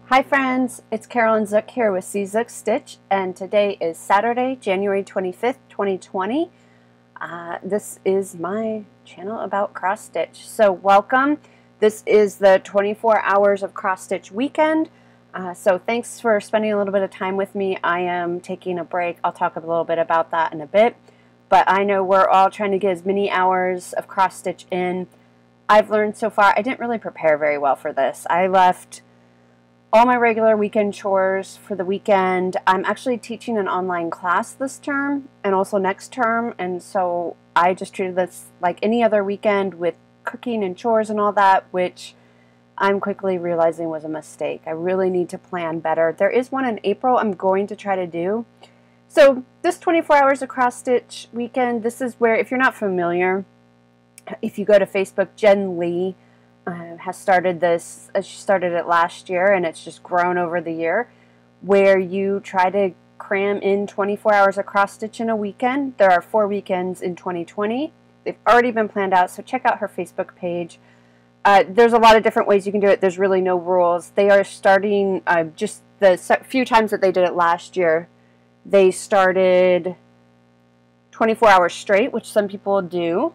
Hi friends, it's Carolyn Zook here with C Zook Stitch, and today is Saturday, January 25th, 2020. This is my channel about cross stitch. So welcome. This is the 24 hours of cross stitch weekend. So thanks for spending a little bit of time with me. I am taking a break. I'll talk a little bit about that in a bit. But I know we're all trying to get as many hours of cross stitch in. I've learned so far, I didn't really prepare very well for this. I left all my regular weekend chores for the weekend. I'm actually teaching an online class this term and also next term, and so I just treated this like any other weekend with cooking and chores and all that, which I'm quickly realizing was a mistake. I really need to plan better. There is one in April I'm going to try to do. So this 24 hours of cross stitch weekend, this is where, if you're not familiar, if you go to Facebook, Jen Lee has started this. She started it last year, and it's just grown over the year, where you try to cram in 24 hours of cross stitch in a weekend. There are 4 weekends in 2020. They've already been planned out, so check out her Facebook page. There's a lot of different ways you can do it. There's really no rules. They are starting, just the few times that they did it last year, they started 24 hours straight, which some people do.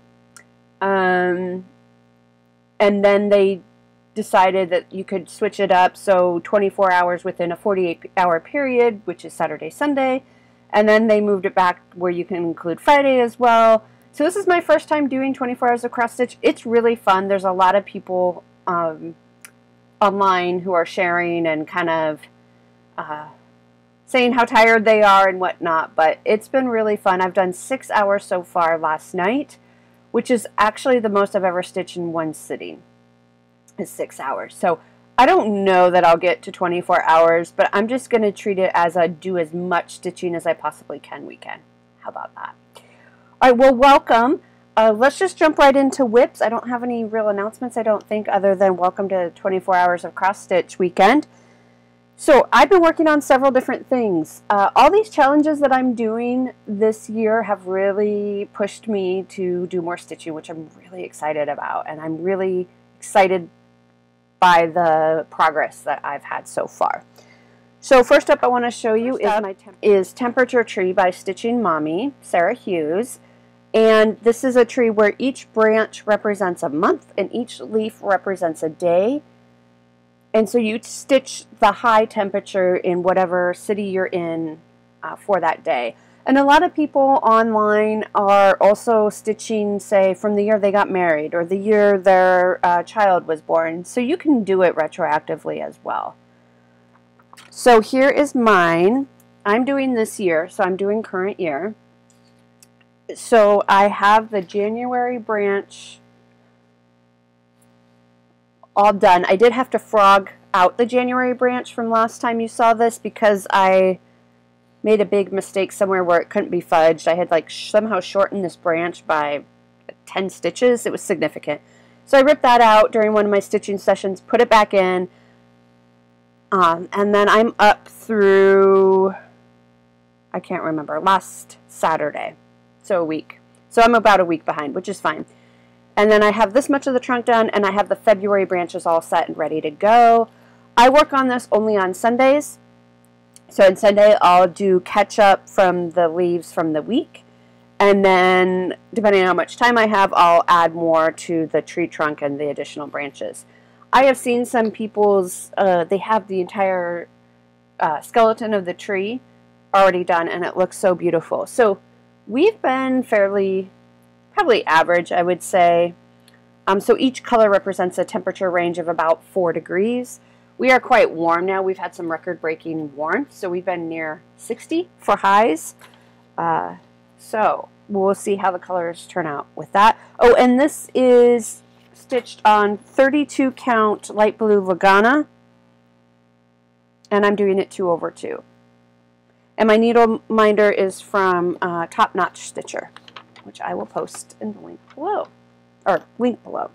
And then they decided that you could switch it up, so 24 hours within a 48-hour period, which is Saturday, Sunday. And then they moved it back where you can include Friday as well. So this is my first time doing 24 hours of cross stitch. It's really fun. There's a lot of people online who are sharing and kind of saying how tired they are and whatnot, but it's been really fun. I've done 6 hours so far last night, which is actually the most I've ever stitched in one sitting, is 6 hours. So I don't know that I'll get to 24 hours, but I'm just going to treat it as I do as much stitching as I possibly can weekend. How about that? All right, well, welcome. Let's just jump right into whips. I don't have any real announcements, I don't think, other than welcome to 24 hours of cross stitch weekend. So I've been working on several different things. All these challenges that I'm doing this year have really pushed me to do more stitching, which I'm really excited about. And I'm really excited by the progress that I've had so far. So first up I want to show you is Temperature Tree by Stitching Mommy, Sarah Hughes. And this is a tree where each branch represents a month and each leaf represents a day. And so you stitch the high temperature in whatever city you're in for that day. And a lot of people online are also stitching, say, from the year they got married or the year their child was born. So you can do it retroactively as well. So here is mine. I'm doing this year, so I'm doing current year. So I have the January branch all done. I did have to frog out the January branch from last time you saw this because I made a big mistake somewhere where it couldn't be fudged. I had like somehow shortened this branch by 10 stitches. It was significant. So I ripped that out during one of my stitching sessions, put it back in, and then I'm up through, I can't remember, last Saturday, so a week. So I'm about a week behind, which is fine. And then I have this much of the trunk done, and I have the February branches all set and ready to go. I work on this only on Sundays. So on Sunday, I'll do catch up from the leaves from the week. And then, depending on how much time I have, I'll add more to the tree trunk and the additional branches. I have seen some people's, they have the entire skeleton of the tree already done, and it looks so beautiful. So we've been fairly, probably average, I would say. So each color represents a temperature range of about 4 degrees. We are quite warm now. We've had some record-breaking warmth, so we've been near 60 for highs. So we'll see how the colors turn out with that. Oh, and this is stitched on 32 count light blue Lagana, and I'm doing it 2/2. And my needle minder is from Top Notch Stitcher, which I will post in the link below, or link below.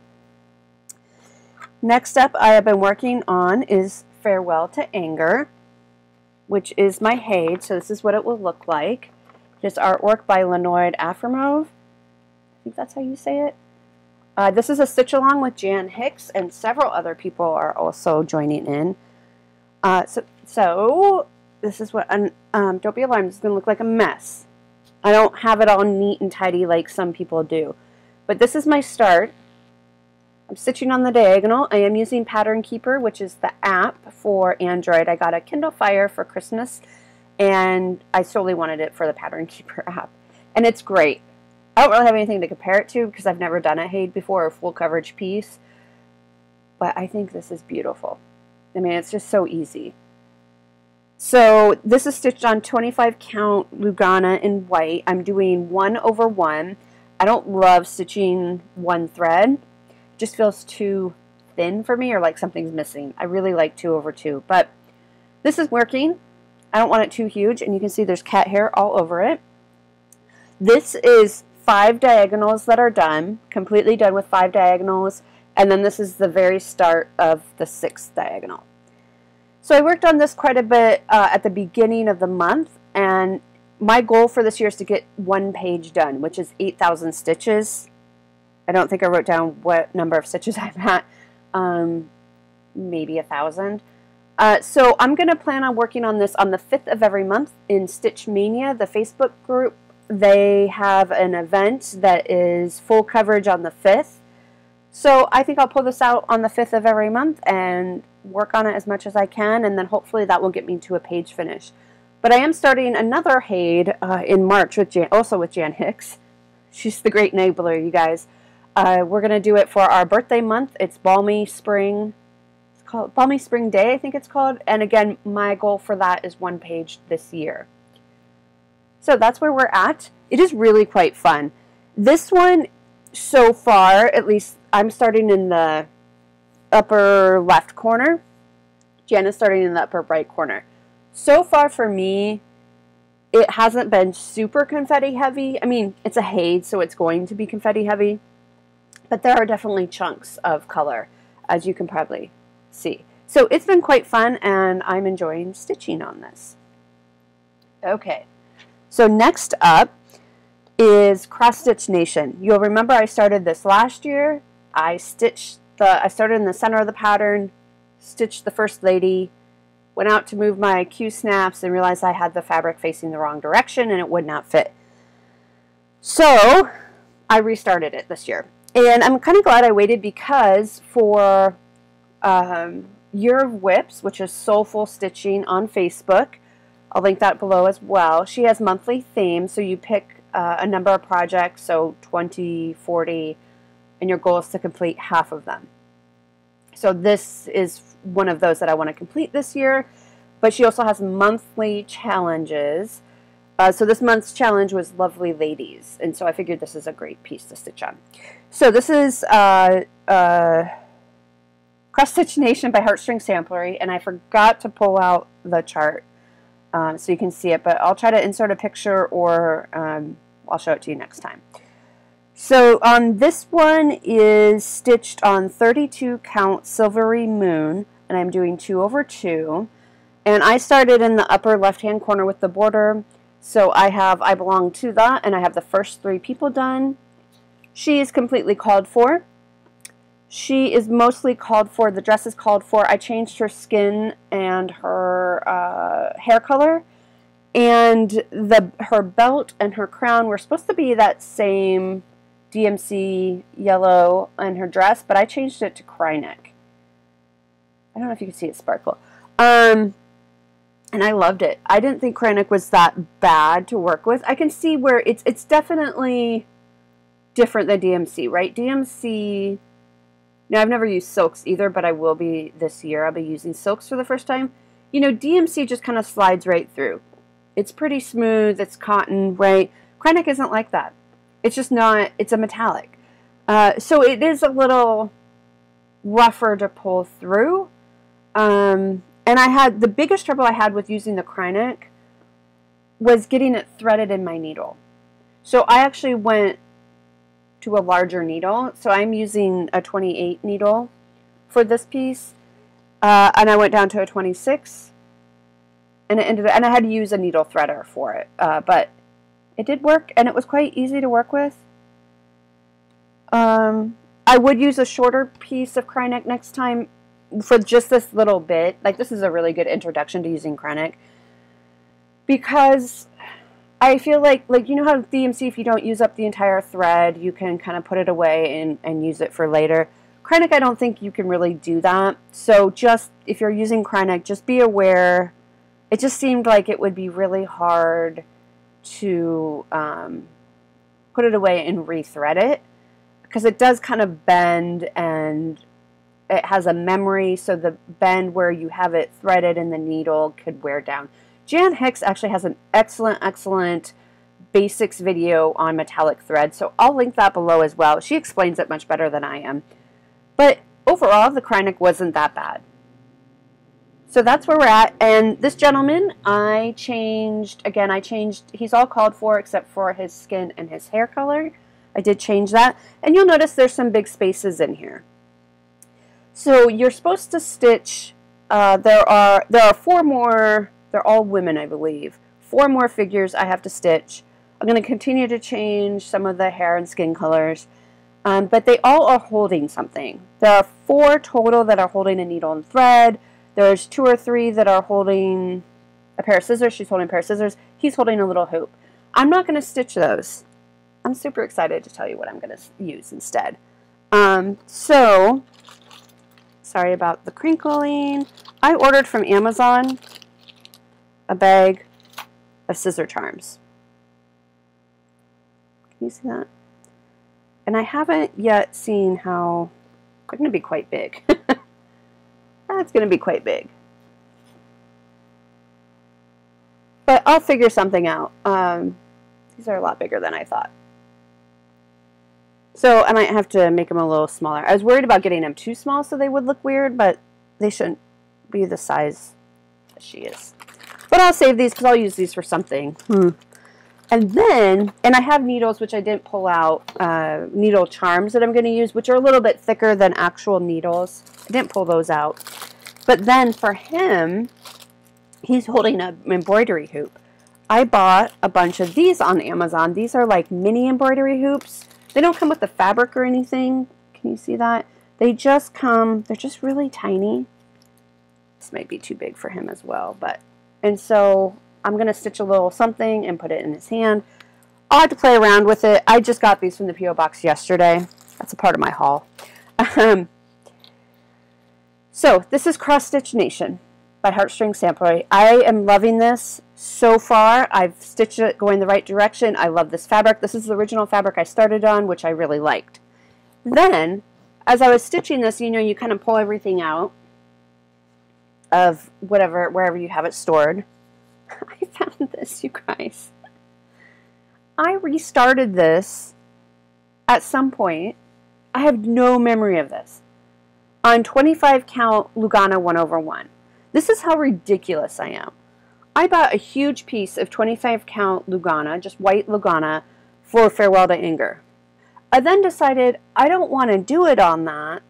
Next up I have been working on is Farewell to Anger, which is my Haid. So this is what it will look like. This artwork by Lenoid Afremov. I think that's how you say it. This is a stitch along with Jan Hicks, and several other people are also joining in. So this is what, don't be alarmed, it's going to look like a mess. I don't have it all neat and tidy like some people do. But this is my start. I'm stitching on the diagonal. I am using Pattern Keeper, which is the app for Android. I got a Kindle Fire for Christmas, and I solely wanted it for the Pattern Keeper app. And it's great. I don't really have anything to compare it to because I've never done a HAID before, a full coverage piece. But I think this is beautiful. I mean, it's just so easy. So this is stitched on 25 count Lugana in white. I'm doing 1/1. I don't love stitching one thread. It just feels too thin for me, or like something's missing. I really like 2/2, but this is working. I don't want it too huge, and you can see there's cat hair all over it. This is 5 diagonals that are done, completely done with 5 diagonals, and then this is the very start of the 6th diagonal. So I worked on this quite a bit at the beginning of the month, and my goal for this year is to get 1 page done, which is 8,000 stitches. I don't think I wrote down what number of stitches I'm at, maybe 1,000. So I'm going to plan on working on this on the 5th of every month in Stitch Mania, the Facebook group. They have an event that is full coverage on the 5th. So I think I'll pull this out on the 5th of every month and work on it as much as I can, and then hopefully that will get me to a page finish. But I am starting another HAID in March with also with Jan Hicks. She's the great enabler, you guys. We're going to do it for our birthday month. It's Balmy Spring. It's called Balmy Spring Day, I think it's called. And again, my goal for that is 1 page this year. So that's where we're at. It is really quite fun. This one, so far, at least I'm starting in the upper left corner. Jan is starting in the upper right corner. So far for me, it hasn't been super confetti heavy. I mean, it's a HAID, so it's going to be confetti heavy. But there are definitely chunks of color, as you can probably see. So it's been quite fun, and I'm enjoying stitching on this. Okay, so next up is Cross Stitch Nation. You'll remember I started this last year. I started in the center of the pattern, stitched the first lady, went out to move my Q snaps and realized I had the fabric facing the wrong direction and it would not fit. So I restarted it this year. And I'm kind of glad I waited, because for Year of Whips, which is Soulful Stitching on Facebook, I'll link that below as well. She has monthly themes, so you pick a number of projects, so 20, 40, and your goal is to complete half of them. So this is one of those that I want to complete this year, but she also has monthly challenges. So this month's challenge was Lovely Ladies, and so I figured this is a great piece to stitch on. So this is Cross Stitch Nation by Heartstring Samplery, and I forgot to pull out the chart so you can see it, but I'll try to insert a picture, or I'll show it to you next time. So this one is stitched on 32 count Silvery Moon, and I'm doing 2/2, and I started in the upper left hand corner with the border. So I belong to that, and I have the first 3 people done. She is completely called for. She is mostly called for. The dress is called for. I changed her skin and her hair color, and her belt and her crown were supposed to be that same DMC yellow in her dress, but I changed it to Kryneck. I don't know if you can see it sparkle. And I loved it. I didn't think Kryneck was that bad to work with. I can see where it's definitely different than DMC, right? DMC, now I've never used silks either, but I will be this year. I'll be using silks for the first time. You know, DMC just kind of slides right through. It's pretty smooth, it's cotton, right? Kryneck isn't like that. It's just not, it's a metallic. So it is a little rougher to pull through. And I had, the biggest trouble I had with using the Kryneck was getting it threaded in my needle. So I actually went to a larger needle. So I'm using a 28 needle for this piece. And I went down to a 26. And and I had to use a needle threader for it. But it did work, and it was quite easy to work with. I would use a shorter piece of Kryneck next time, for just this little bit, like this is a really good introduction to using Krennic, because I feel like you know how DMC, if you don't use up the entire thread, you can kind of put it away and use it for later. Krennic, I don't think you can really do that. So just, if you're using Krennic, just be aware. It just seemed like it would be really hard to put it away and rethread it, because it does kind of bend, and it has a memory, so the bend where you have it threaded in the needle could wear down. Jan Hicks actually has an excellent basics video on metallic thread, so I'll link that below as well. She explains it much better than I am. But overall, the Krennic wasn't that bad. So that's where we're at. And this gentleman, I changed, he's all called for except for his skin and his hair color. I did change that. And you'll notice there's some big spaces in here. So you're supposed to stitch, there are 4 more, they're all women, I believe. 4 more figures I have to stitch. I'm going to continue to change some of the hair and skin colors. But they all are holding something. There are 4 total that are holding a needle and thread. There's 2 or 3 that are holding a pair of scissors. She's holding a pair of scissors. He's holding a little hoop. I'm not going to stitch those. I'm super excited to tell you what I'm going to use instead. So, sorry about the crinkling. I ordered from Amazon a bag of scissor charms. Can you see that? And I haven't yet seen how they're going to be quite big. That's going to be quite big. But I'll figure something out. These are a lot bigger than I thought. So I might have to make them a little smaller. I was worried about getting them too small so they would look weird, but they shouldn't be the size that she is. But I'll save these because I'll use these for something. And then, and I have needles, which I didn't pull out, needle charms that I'm going to use, which are a little bit thicker than actual needles. I didn't pull those out. But then for him, he's holding an embroidery hoop. I bought a bunch of these on Amazon. These are like mini embroidery hoops. They don't come with the fabric or anything. Can you see that? They just come, they're just really tiny. This might be too big for him as well, but, and so I'm going to stitch a little something and put it in his hand. I'll have to play around with it. I just got these from the P.O. Box yesterday. That's a part of my haul. So this is Cross Stitch Nation by Heartstring Samplery. I am loving this so far. I've stitched it going the right direction. I love this fabric. This is the original fabric I started on, which I really liked. Then, as I was stitching this, you know, you kind of pull everything out of whatever, wherever you have it stored. I found this, you guys. I restarted this at some point. I have no memory of this. On 25 count Lugana 1/1. This is how ridiculous I am. I bought a huge piece of 25 count Lugana, just white Lugana, for Farewell to Anger. I then decided I don't want to do it on that.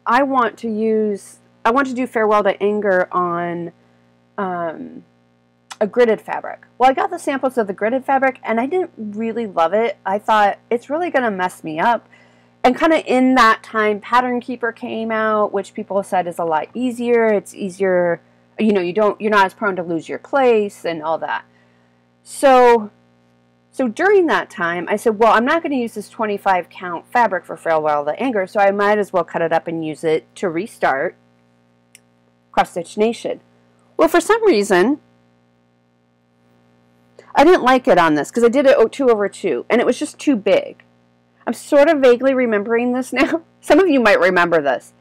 I want to do Farewell to Anger on a gridded fabric. Well, I got the samples of the gridded fabric and I didn't really love it. I thought it's really going to mess me up. And kind of in that time, Pattern Keeper came out, which people said is a lot easier. It's easier, you know, you're not as prone to lose your place and all that. So during that time, I said, well, I'm not going to use this 25 count fabric for Farewell to Anger, so I might as well cut it up and use it to restart Cross Stitch Nation. Well, for some reason, I didn't like it on this because I did it 2/2, and it was just too big. I'm sort of vaguely remembering this now. Some of you might remember this.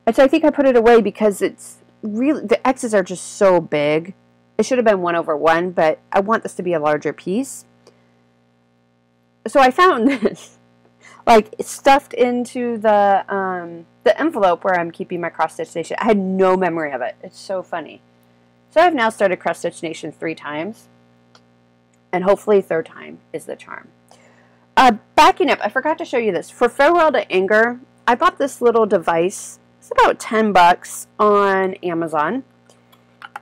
And so I think I put it away because it's really, the X's are just so big. It should have been 1/1, but I want this to be a larger piece. So I found this, like, stuffed into the envelope where I'm keeping my Cross Stitch Nation. I had no memory of it. It's so funny. So I've now started Cross Stitch Nation 3 times. And hopefully 3rd time is the charm. Backing up, I forgot to show you this. For Farewell to Anger, I bought this little device. It's about 10 bucks on Amazon.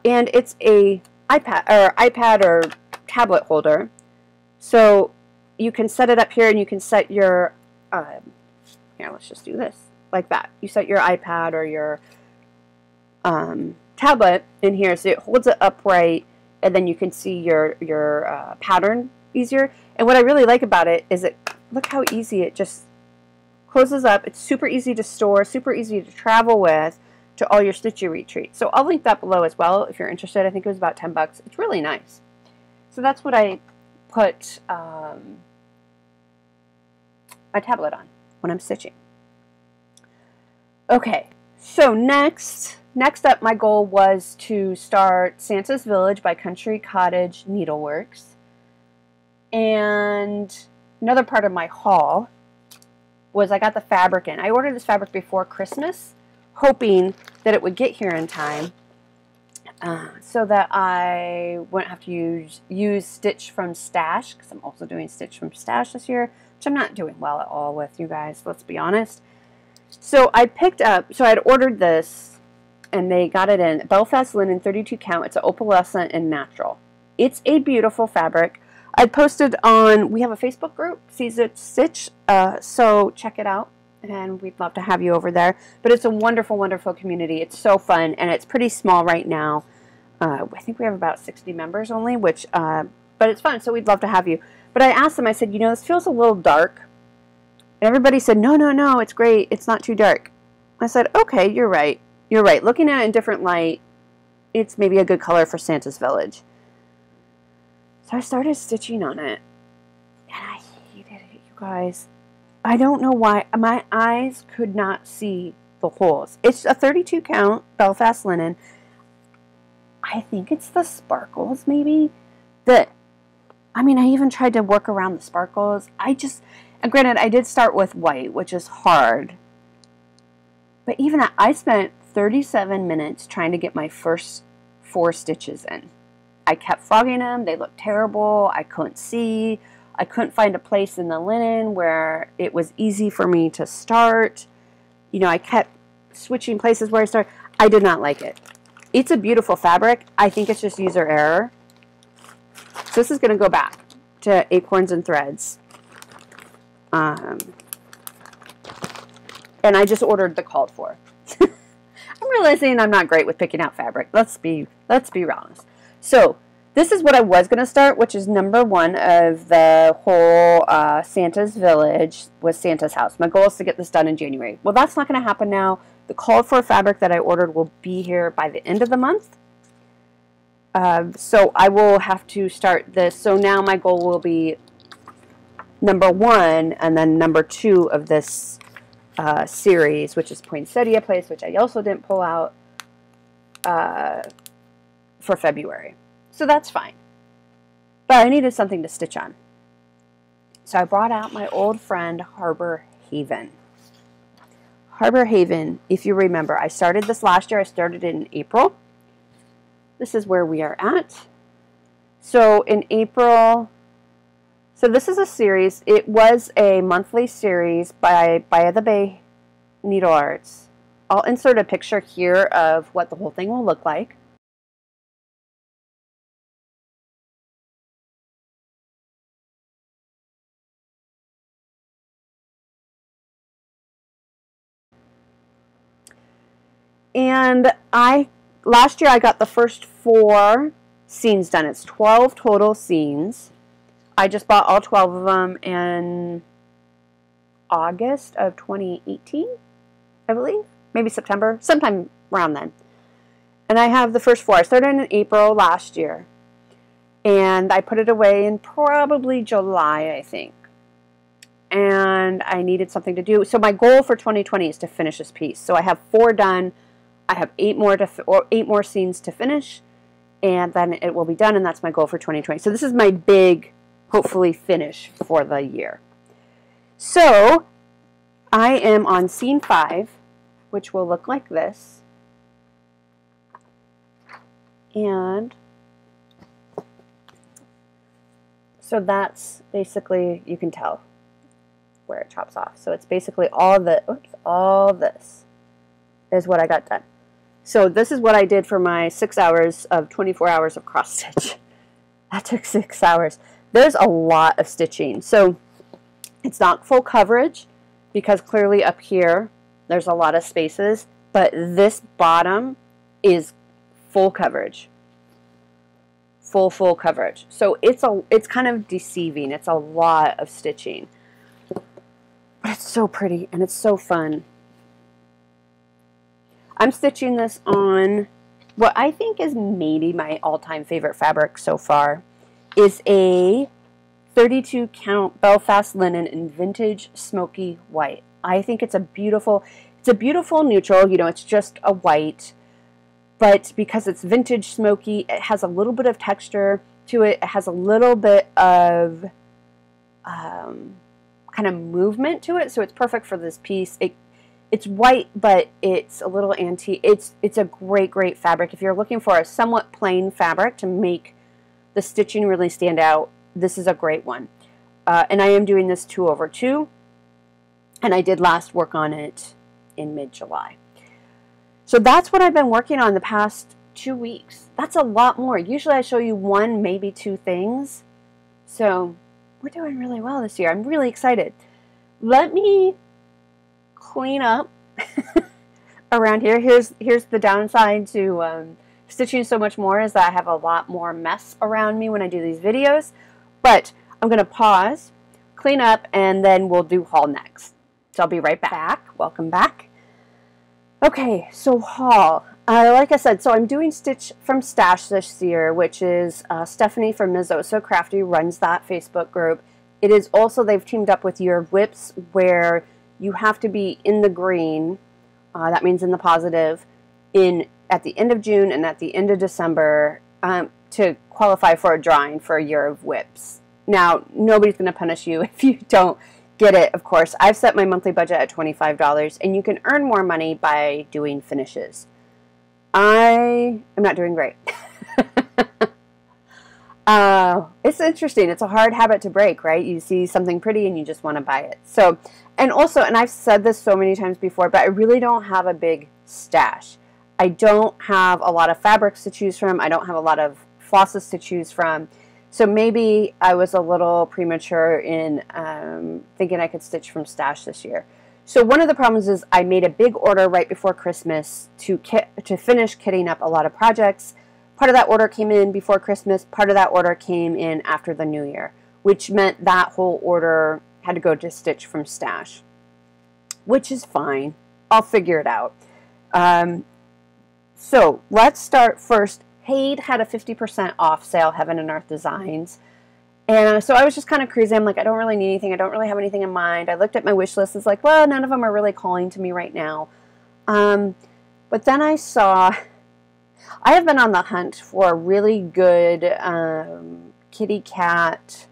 And it's a iPad or tablet holder. So you can set it up here and you can set your, here, let's just do this, like that. You set your iPad or your tablet in here, so it holds it upright, and then you can see your pattern easier. And what I really like about it is look how easy it just closes up. It's super easy to store, super easy to travel with to all your stitchy retreats. So I'll link that below as well if you're interested. I think it was about 10 bucks. It's really nice. So that's what I put my tablet on when I'm stitching. Okay, so next up, my goal was to start Santa's Village by Country Cottage Needleworks. And another part of my haul was I got the fabric in. I ordered this fabric before Christmas, hoping that it would get here in time so that I wouldn't have to use Stitch from Stash, because I'm also doing Stitch from Stash this year, which I'm not doing well at all with, you guys, let's be honest. So I picked up, so I had ordered this, and they got it in Belfast linen 32 count. It's an opalescent and natural. It's a beautiful fabric. I posted on, we have a Facebook group, Sees It Stitch, so check it out, and we'd love to have you over there. But it's a wonderful, wonderful community. It's so fun, and it's pretty small right now. I think we have about 60 members only, which, but it's fun, so we'd love to have you. But I asked them, I said, you know, this feels a little dark. And everybody said, no, no, no, it's great. It's not too dark. I said, okay, you're right. You're right. Looking at it in different light, it's maybe a good color for Santa's Village. So I started stitching on it. And I hated it, you guys. I don't know why. My eyes could not see the holes. It's a 32 count Belfast linen. I think it's the sparkles, maybe. I mean, I even tried to work around the sparkles. And granted, I did start with white, which is hard. But even that, I spent 37 minutes trying to get my first 4 stitches in. I kept frogging them. They looked terrible. I couldn't see. I couldn't find a place in the linen where it was easy for me to start. You know, I kept switching places where I started. I did not like it. It's a beautiful fabric. I think it's just user error. So this is going to go back to Acorns and Threads. And I just ordered the called for. I'm realizing I'm not great with picking out fabric. Let's be honest. So this is what I was going to start, which is number 1 of the whole Santa's Village was Santa's house. My goal is to get this done in January. Well, that's not going to happen now. The called for fabric that I ordered will be here by the end of the month. So I will have to start this. So now my goal will be number 1 and then number 2 of this series, which is Poinsettia Place, which I also didn't pull out for February. So that's fine. But I needed something to stitch on. So I brought out my old friend Harbor Haven. Harbor Haven, if you remember, I started this last year. I started it in April. This is where we are at. So in April, so this is a series. It was a monthly series by the Bay Needle Arts. I'll insert a picture here of what the whole thing will look like. And last year I got the first 4 scenes done. It's 12 total scenes. I just bought all 12 of them in August of 2018, I believe. Maybe September, sometime around then. And I have the first 4. I started in April last year. And I put it away in probably July, I think. And I needed something to do. So my goal for 2020 is to finish this piece. So I have 4 done. I have 8 more scenes to finish, and then it will be done, and that's my goal for 2020. So this is my big, hopefully, finish for the year. So I am on scene 5, which will look like this. And so that's basically, you can tell where it chops off. So it's basically all this is what I got done. So this is what I did for my 6 hours of 24 hours of cross stitch. That took 6 hours. There's a lot of stitching. So it's not full coverage because clearly up here there's a lot of spaces, but this bottom is full coverage. Full coverage. So it's kind of deceiving. It's a lot of stitching. But it's so pretty and it's so fun. I'm stitching this on what I think is maybe my all-time favorite fabric so far. Is a 32 count Belfast linen in vintage smoky white. I think it's a beautiful neutral, you know, it's just a white. But because it's vintage smoky, it has a little bit of texture to it. It has a little bit of kind of movement to it, so it's perfect for this piece. It's white, but it's a little antique. It's a great fabric. If you're looking for a somewhat plain fabric to make the stitching really stand out, this is a great one. And I am doing this 2/2, and I did last work on it in mid-July. So that's what I've been working on the past 2 weeks. That's a lot more. Usually I show you 1, maybe 2 things. So we're doing really well this year. I'm really excited. Let me clean up around here. Here's the downside to stitching so much more, is that I have a lot more mess around me when I do these videos. But I'm going to pause, clean up, and then we'll do haul next. So I'll be right back. Welcome back. Okay, so haul. Like I said, so I'm doing Stitch from Stash this year, which is Stephanie from Ms. Oh So Crafty runs that Facebook group. It is also, they've teamed up with Year of Whips, where you have to be in the green, that means in the positive, at the end of June and at the end of December to qualify for a drawing for a Year of Whips. Now, nobody's going to punish you if you don't get it, of course. I've set my monthly budget at $25, and you can earn more money by doing finishes. I am not doing great. It's interesting. It's a hard habit to break, right? You see something pretty and you just want to buy it. So, and also, and I've said this so many times before, but I really don't have a big stash. I don't have a lot of fabrics to choose from. I don't have a lot of flosses to choose from. So maybe I was a little premature in thinking I could stitch from stash this year. So one of the problems is I made a big order right before Christmas to finish kitting up a lot of projects. Part of that order came in before Christmas. Part of that order came in after the New Year, which meant that whole order had to go to stitch from stash, which is fine. I'll figure it out. So let's start first. Haid had a 50% off sale, Heaven and Earth Designs. And so I was just kind of cruising. I'm like, I don't really need anything. I don't really have anything in mind. I looked at my wish list. It's like, well, none of them are really calling to me right now. But then I saw, I have been on the hunt for really good kitty cat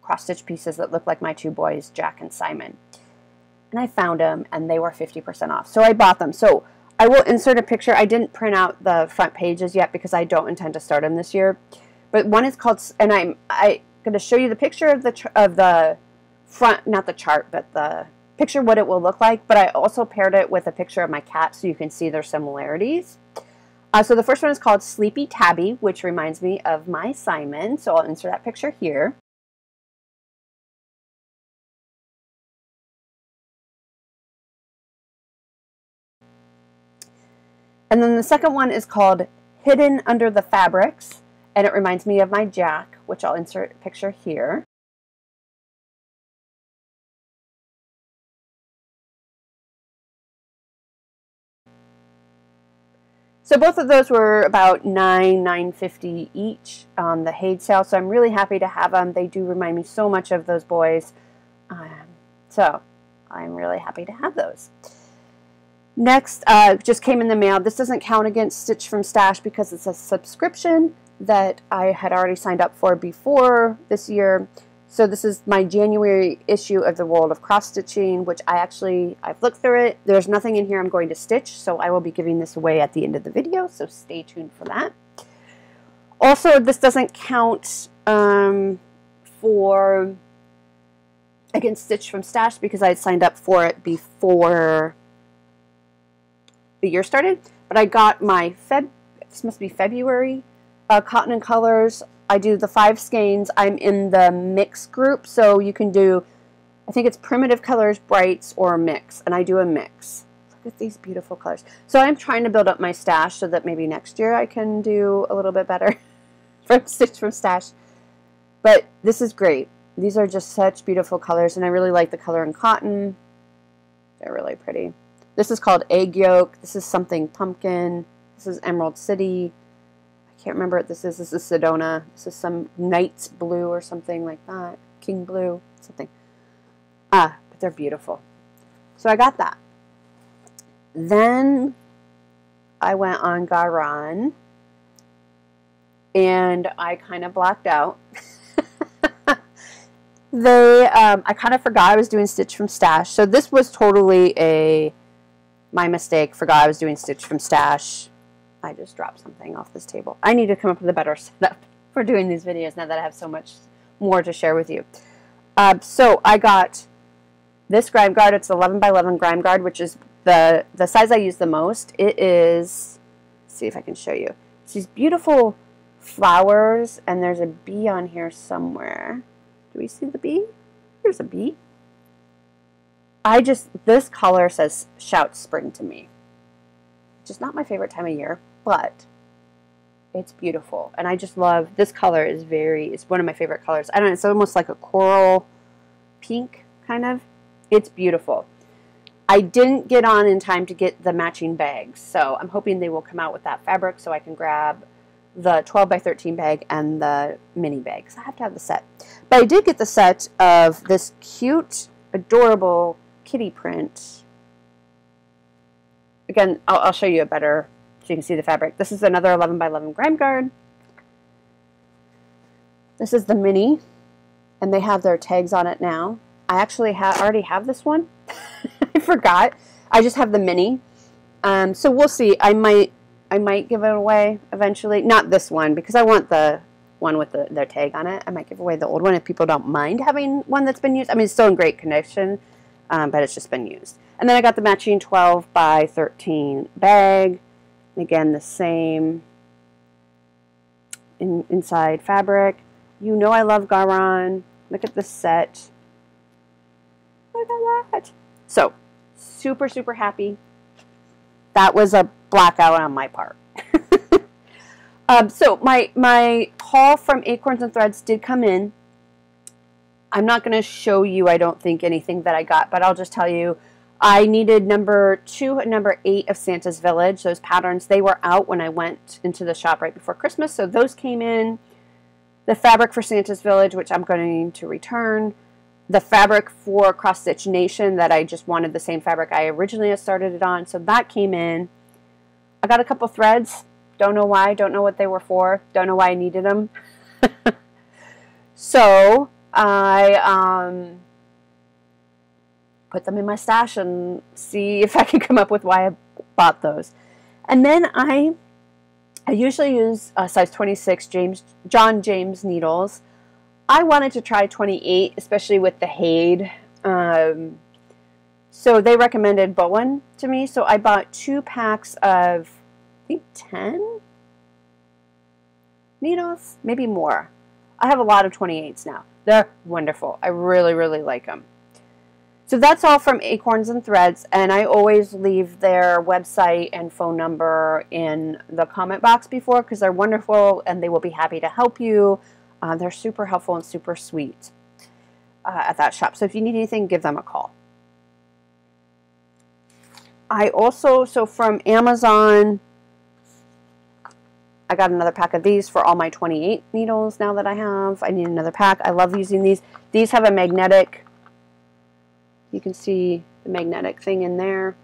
cross-stitch pieces that look like my 2 boys, Jack and Simon. And I found them, and they were 50% off. So I bought them. So I will insert a picture. I didn't print out the front pages yet because I don't intend to start them this year. But one is called, and I'm going to show you the picture of the front, not the chart, but the picture what it will look like. But I also paired it with a picture of my cat so you can see their similarities. So the first one is called Sleepy Tabby, which reminds me of my Simon. So I'll insert that picture here. And then the second one is called Hidden Under the Fabrics, and it reminds me of my Jack, which I'll insert a picture here. So both of those were about $9.50 each on the Haid sale, so I'm really happy to have them. They do remind me so much of those boys, so I'm really happy to have those. Next, just came in the mail. This doesn't count against Stitch from Stash because it's a subscription that I had already signed up for before this year. So this is my January issue of the World of Cross Stitching, which I've looked through it. There's nothing in here I'm going to stitch, so I will be giving this away at the end of the video, so stay tuned for that. Also, this doesn't count for against Stitch from Stash because I had signed up for it before the year started, but I got my this must be February, Cotton and Colors. I do the 5 skeins. I'm in the mix group, so you can do, I think it's primitive colors, brights, or mix, and I do a mix. Look at these beautiful colors. So I'm trying to build up my stash so that maybe next year I can do a little bit better from Stitch from Stash. But this is great. These are just such beautiful colors, and I really like the color in cotton. They're really pretty. This is called Egg Yolk. This is something pumpkin. This is Emerald City. I can't remember what this is. This is Sedona. This is some Knight's Blue or something like that. King Blue, something. But they're beautiful. So I got that. Then I went on Garan, and I kind of blacked out. I kind of forgot I was doing Stitch from Stash. So this was totally my mistake. Forgot I was doing Stitch from Stash. I just dropped something off this table. I need to come up with a better setup for doing these videos now that I have so much more to share with you. So I got this grime guard. It's 11 by 11 grime guard, which is the size I use the most. It is, let's see if I can show you. It's these beautiful flowers, and there's a bee on here somewhere. Do we see the bee? There's a bee. This color says shout spring to me. Which is not my favorite time of year, but it's beautiful. And I just love, this color is it's one of my favorite colors. I don't know, it's almost like a coral pink, kind of. It's beautiful. I didn't get on in time to get the matching bags, so I'm hoping they will come out with that fabric so I can grab the 12 by 13 bag and the mini bag, because I have to have the set. But I did get the set of this cute, adorable kitty print. Again, I'll show you a better, so you can see the fabric. This is another 11 by 11 grime guard. This is the mini, and they have their tags on it now. I actually already have this one. I forgot. I just have the mini. So we'll see. I might give it away eventually. Not this one, because I want the one with their tag on it. I might give away the old one if people don't mind having one that's been used. I mean, it's still in great condition, but it's just been used. And then I got the matching 12 by 13 bag. Again, the same inside fabric. You know I love Garan. Look at this set. Look at that. So, super, super happy. That was a blackout on my part. So my haul from Acorns and Threads did come in. I'm not going to show you, I don't think, anything that I got, but I'll just tell you I needed number 2 and number 8 of Santa's Village. Those patterns, they were out when I went into the shop right before Christmas, so those came in. The fabric for Santa's Village, which I'm going to return. The fabric for Cross Stitch Nation that I just wanted the same fabric I originally had started it on, so that came in. I got a couple threads. Don't know why. Don't know what they were for. Don't know why I needed them. So I put them in my stash and see if I can come up with why I bought those. And then I usually use size 26 John James needles. I wanted to try 28, especially with the Haid. So they recommended Bowen to me, so I bought 2 packs of, I think, 10 needles, maybe more. I have a lot of 28s now. They're wonderful. I really, really like them. So that's all from Acorns and Threads, and I always leave their website and phone number in the comment box before, because they're wonderful and they will be happy to help you. They're super helpful and super sweet at that shop. So if you need anything, give them a call. I also, so from Amazon, I got another pack of these for all my 28 needles now that I have. I need another pack. I love using these. These have a magnetic, you can see the magnetic thing in there.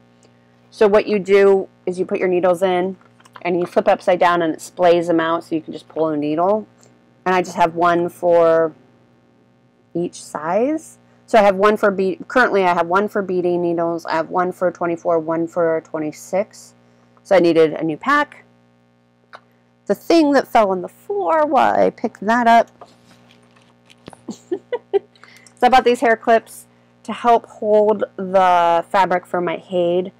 So what you do is you put your needles in and you flip upside down and it splays them out so you can just pull a needle. And I just have one for each size. So I have one for currently I have one for beading needles. I have one for 24, one for 26. So I needed a new pack. The thing that fell on the floor while I picked that up. So I bought these hair clips to help hold the fabric for my Haid.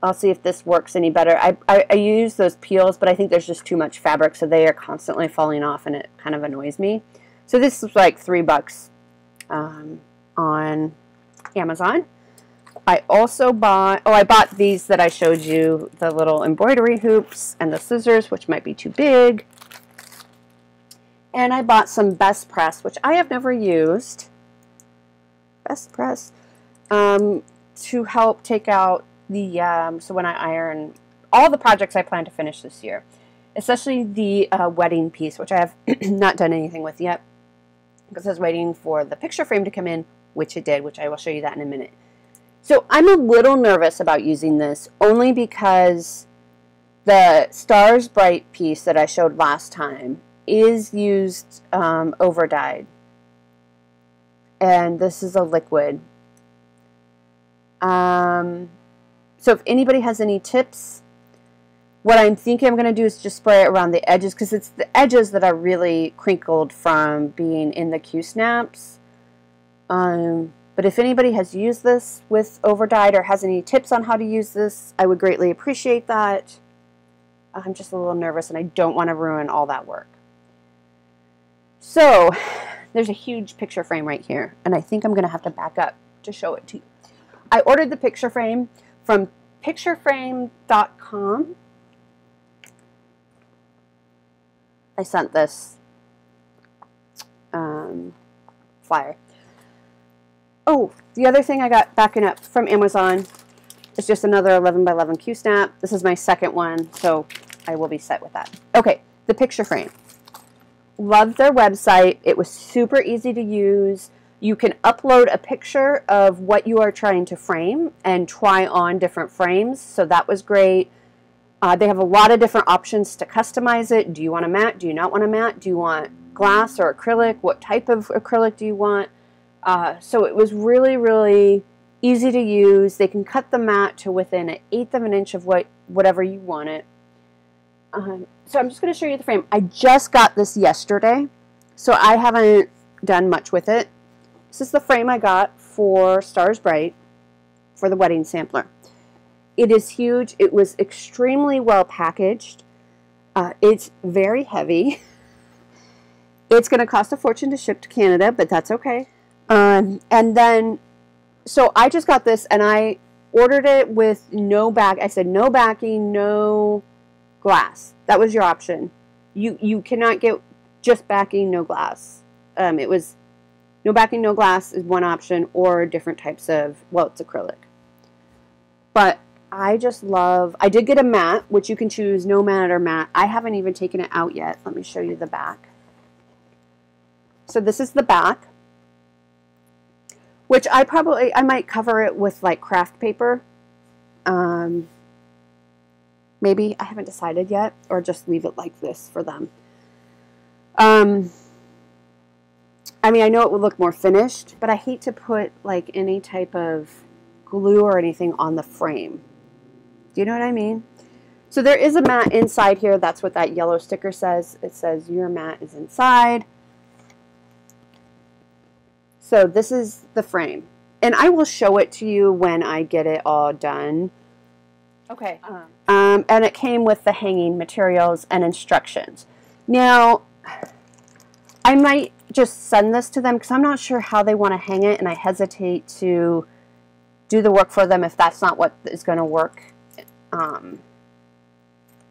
I'll see if this works any better. I use those peels, but I think there's just too much fabric, so they are constantly falling off, and it kind of annoys me. So this is like $3 on Amazon. I also bought, I bought these that I showed you, the little embroidery hoops and the scissors, which might be too big. And I bought some Best Press, which I have never used. Best Press. To help take out the, so when I iron all the projects I plan to finish this year, especially the wedding piece, which I have not done anything with yet, because I was waiting for the picture frame to come in, which it did, which I will show you that in a minute. So I'm a little nervous about using this, only because the Stars Bright piece that I showed last time is used over dyed, and this is a liquid. So if anybody has any tips, what I'm thinking I'm going to do is just spray it around the edges, because it's the edges that are really crinkled from being in the Q-snaps. But if anybody has used this with overdyed or has any tips on how to use this, I would greatly appreciate that. I'm just a little nervous and I don't want to ruin all that work. So there's a huge picture frame right here, and I think I'm going to have to back up to show it to you. I ordered the picture frame from pictureframe.com. I sent this flyer. Oh, the other thing I got backing up from Amazon is just another 11 by 11 Q-snap. This is my second one, so I will be set with that. Okay, the picture frame. Loved their website. It was super easy to use. You can upload a picture of what you are trying to frame and try on different frames, so that was great. They have a lot of different options to customize it. Do you want a matte? Do you not want a matte? Do you want glass or acrylic? What type of acrylic do you want? So it was really, really easy to use. They can cut the matte to within 1/8 of an inch of whatever you want it. So I'm just going to show you the frame. I just got this yesterday, so I haven't done much with it. This is the frame I got for Stars Bright for the wedding sampler. It is huge. It was extremely well packaged. It's very heavy. It's going to cost a fortune to ship to Canada, but that's okay. And then, so I just got this and I ordered it with no back. I said no backing, no glass. That was your option. You cannot get just backing, no glass. It was no backing, no glass is one option, or different types of, well, it's acrylic. But I just love, I did get a matte, which you can choose no matte or matte. I haven't even taken it out yet. Let me show you the back. So this is the back, which I might cover it with like craft paper. Maybe, I haven't decided yet, or just leave it like this for them. I mean, I know it would look more finished, but I hate to put like any type of glue or anything on the frame. Do you know what I mean? So there is a mat inside here. That's what that yellow sticker says. It says your mat is inside. So this is the frame. And I will show it to you when I get it all done. Okay. And it came with the hanging materials and instructions. Now, I might just send this to them because I'm not sure how they want to hang it, and I hesitate to do the work for them if that's not what is going to work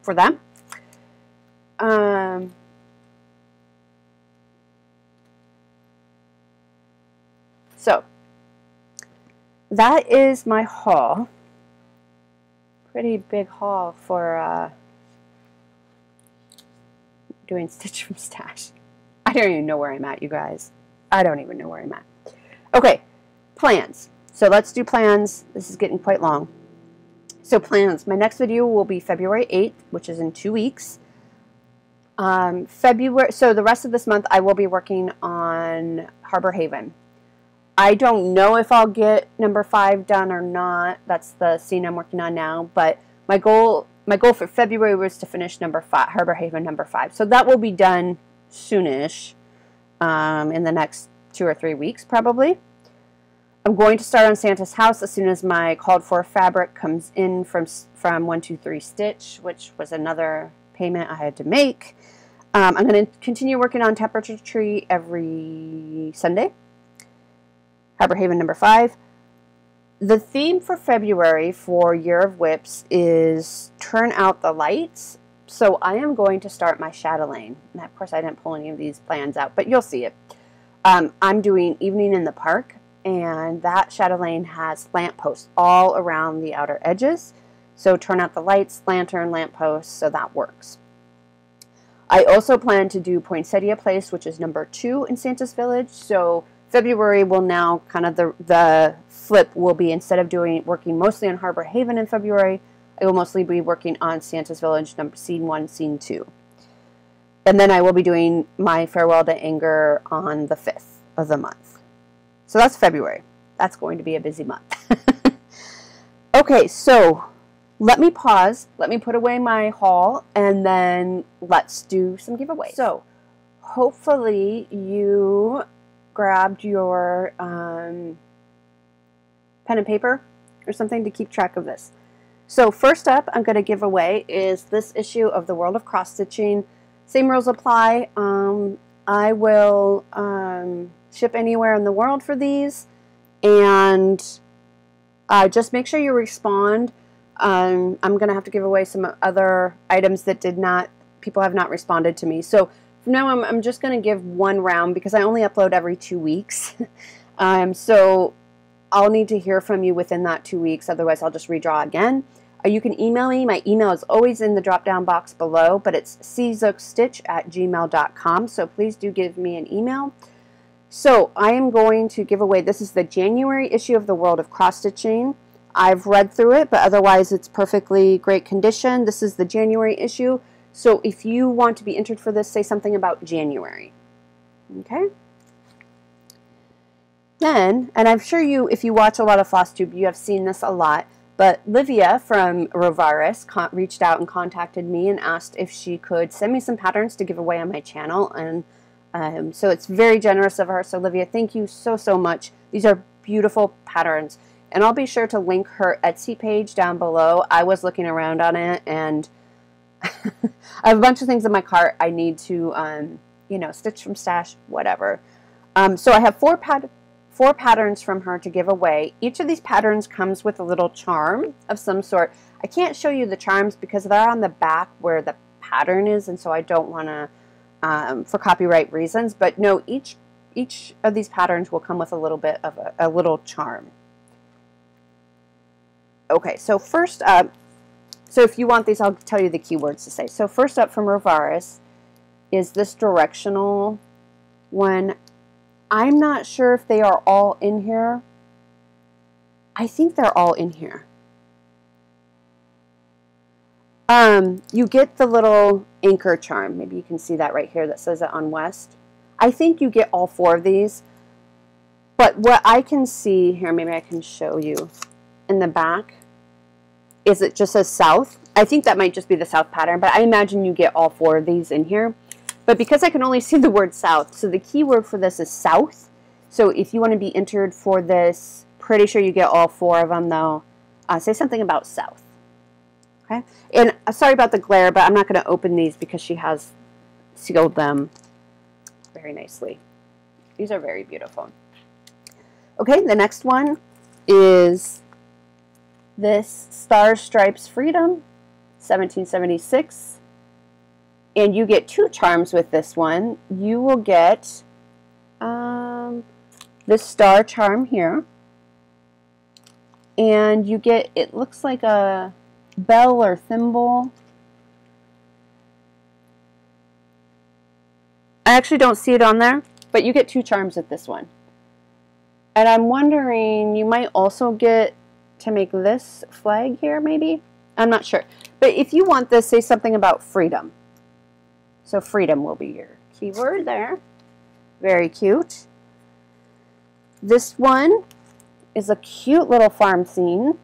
for them. So that is my haul. Pretty big haul for doing Stitch from Stash. I don't even know where I'm at, you guys. I don't even know where I'm at. Okay, plans. So let's do plans. This is getting quite long. So plans. My next video will be February 8th, which is in 2 weeks. So the rest of this month I will be working on Harbor Haven. I don't know if I'll get number 5 done or not. That's the scene I'm working on now. But my goal for February was to finish number 5, Harbor Haven number 5. So that will be done soonish, in the next 2 or 3 weeks probably. I'm going to start on Santa's house as soon as my called for fabric comes in from 123 Stitch, which was another payment I had to make. I'm going to continue working on Temperature Tree every Sunday. Harbor Haven number 5. The theme for February for Year of Whips is Turn Out the Lights. So I am going to start my chatelaine. And of course I didn't pull any of these plans out, but you'll see it. I'm doing Evening in the Park, and that chatelaine has lampposts all around the outer edges. So turn out the lights, lantern, lampposts, so that works. I also plan to do Poinsettia Place, which is number 2 in Santa's Village. So February will now kind of the flip will be, instead of working mostly on Harbor Haven in February, I will mostly be working on Santa's Village Scene 1, Scene 2. And then I will be doing my Farewell to Anger on the 5th of the month. So that's February. That's going to be a busy month. Okay, so let me pause. Let me put away my haul, and then let's do some giveaways. So hopefully you grabbed your pen and paper or something to keep track of this. So first up, I'm going to give away is this issue of The World of Cross Stitching. Same rules apply. I will ship anywhere in the world for these, and just make sure you respond. I'm going to have to give away some other items that people have not responded to me. So from now on, I'm just going to give one round because I only upload every 2 weeks. So I'll need to hear from you within that 2 weeks. Otherwise, I'll just redraw again. You can email me. My email is always in the drop-down box below, but it's czooksstitch@gmail.com, so please do give me an email. So I am going to give away, this is the January issue of The World of Cross Stitching. I've read through it, but otherwise it's perfectly great condition. This is the January issue, so if you want to be entered for this, say something about January. Okay? Then, and I'm sure if you watch a lot of Flosstube, you have seen this a lot, but Livia from Rovaris reached out and contacted me and asked if she could send me some patterns to give away on my channel. And so it's very generous of her. So Livia, thank you so, so much. These are beautiful patterns. And I'll be sure to link her Etsy page down below. I was looking around on it, and I have a bunch of things in my cart I need to, you know, stitch from stash, whatever. So I have four patterns from her to give away. Each of these patterns comes with a little charm of some sort. I can't show you the charms because they're on the back where the pattern is, and so I don't want to, for copyright reasons, but no, each of these patterns will come with a little bit of a little charm. Okay, so first up, so if you want these, I'll tell you the keywords to say. So first up from Rovaris is this directional one. I'm not sure if they are all in here. I think they're all in here. You get the little anchor charm. Maybe you can see that right here that says it on West. I think you get all 4 of these. But what I can see here, maybe I can show you in the back, is it just says South. I think that might just be the South pattern, but I imagine you get all 4 of these in here. But because I can only see the word South, so the keyword for this is South. So if you want to be entered for this, pretty sure you get all 4 of them though. Say something about South. Okay? And sorry about the glare, but I'm not going to open these because she has sealed them very nicely. These are very beautiful. Okay, the next one is this Star Stripes Freedom, 1776. And you get 2 charms with this one. You will get this star charm here. And you get, it looks like a bell or thimble. I actually don't see it on there, but you get 2 charms with this one. And I'm wondering, you might also get to make this flag here, maybe? I'm not sure. But if you want this, say something about freedom. So freedom will be your keyword there. Very cute. This one is a cute little farm scene.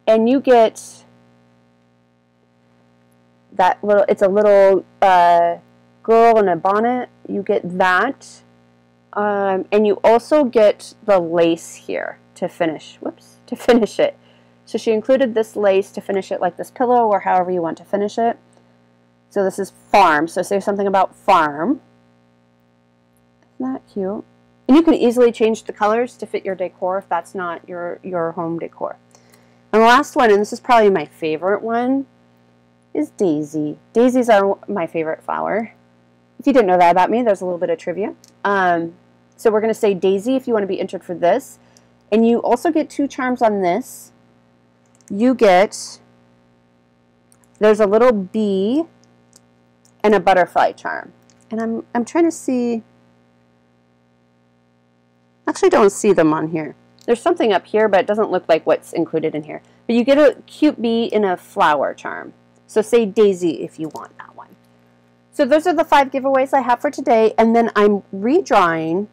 And you get that little, it's a little girl in a bonnet. You get that. And you also get the lace here to finish. Whoops, to finish it. So she included this lace to finish it, like this pillow or however you want to finish it. So this is farm. So say something about farm. Isn't that cute? And you can easily change the colors to fit your decor if that's not your home decor. And the last one, and this is probably my favorite one, is daisy. Daisies are my favorite flower. If you didn't know that about me, there's a little bit of trivia. So we're going to say daisy if you want to be entered for this. And you also get 2 charms on this. You get, there's a little bee and a butterfly charm. And I'm trying to see, actually don't see them on here. There's something up here, but it doesn't look like what's included in here. But you get a cute bee in a flower charm. So say daisy if you want that one. So those are the 5 giveaways I have for today. And then I'm redrawing.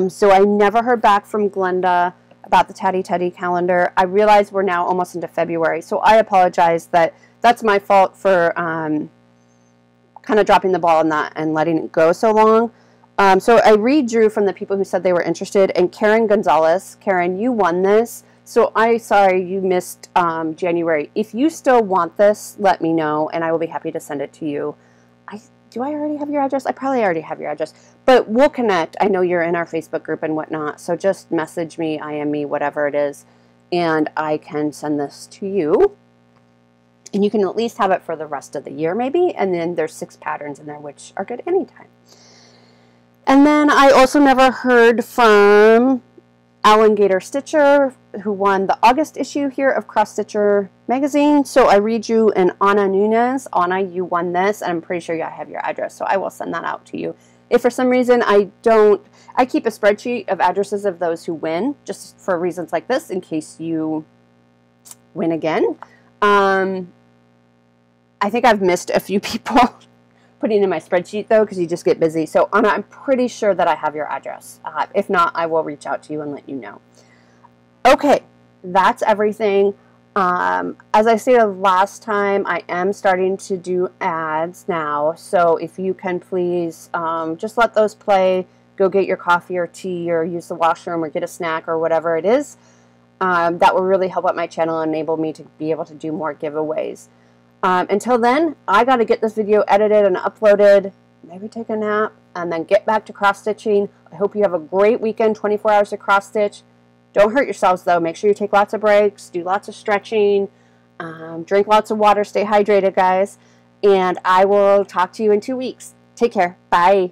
So I never heard back from Glenda about the Tatty Teddy calendar. I realize we're now almost into February. So I apologize that's my fault for kind of dropping the ball on that and letting it go so long. So I redrew from the people who said they were interested. And Karen Gonzalez, Karen, you won this. So sorry you missed January. If you still want this, let me know, and I will be happy to send it to you. Do I already have your address? I probably already have your address. But we'll connect. I know you're in our Facebook group and whatnot. So just message me, IM me, whatever it is, and I can send this to you. And you can at least have it for the rest of the year maybe. And then there's 6 patterns in there, which are good anytime. And then I also never heard from Alan Gator Stitcher, who won the August issue here of Cross Stitcher magazine. So I redrew an Anna Nunez. Anna, you won this, and I'm pretty sure I have your address, so I will send that out to you. If for some reason I keep a spreadsheet of addresses of those who win, just for reasons like this, in case you win again. I think I've missed a few people putting in my spreadsheet, though, because you just get busy. So, Anna, I'm pretty sure that I have your address. If not, I will reach out to you and let you know. Okay, that's everything. As I stated last time, I am starting to do ads now. So if you can please just let those play. Go get your coffee or tea or use the washroom or get a snack or whatever it is. That will really help out my channel and enable me to be able to do more giveaways. Until then, I got to get this video edited and uploaded, maybe take a nap, and then get back to cross-stitching. I hope you have a great weekend, 24 hours of cross-stitch. Don't hurt yourselves, though. Make sure you take lots of breaks, do lots of stretching, drink lots of water, stay hydrated, guys. And I will talk to you in 2 weeks. Take care. Bye.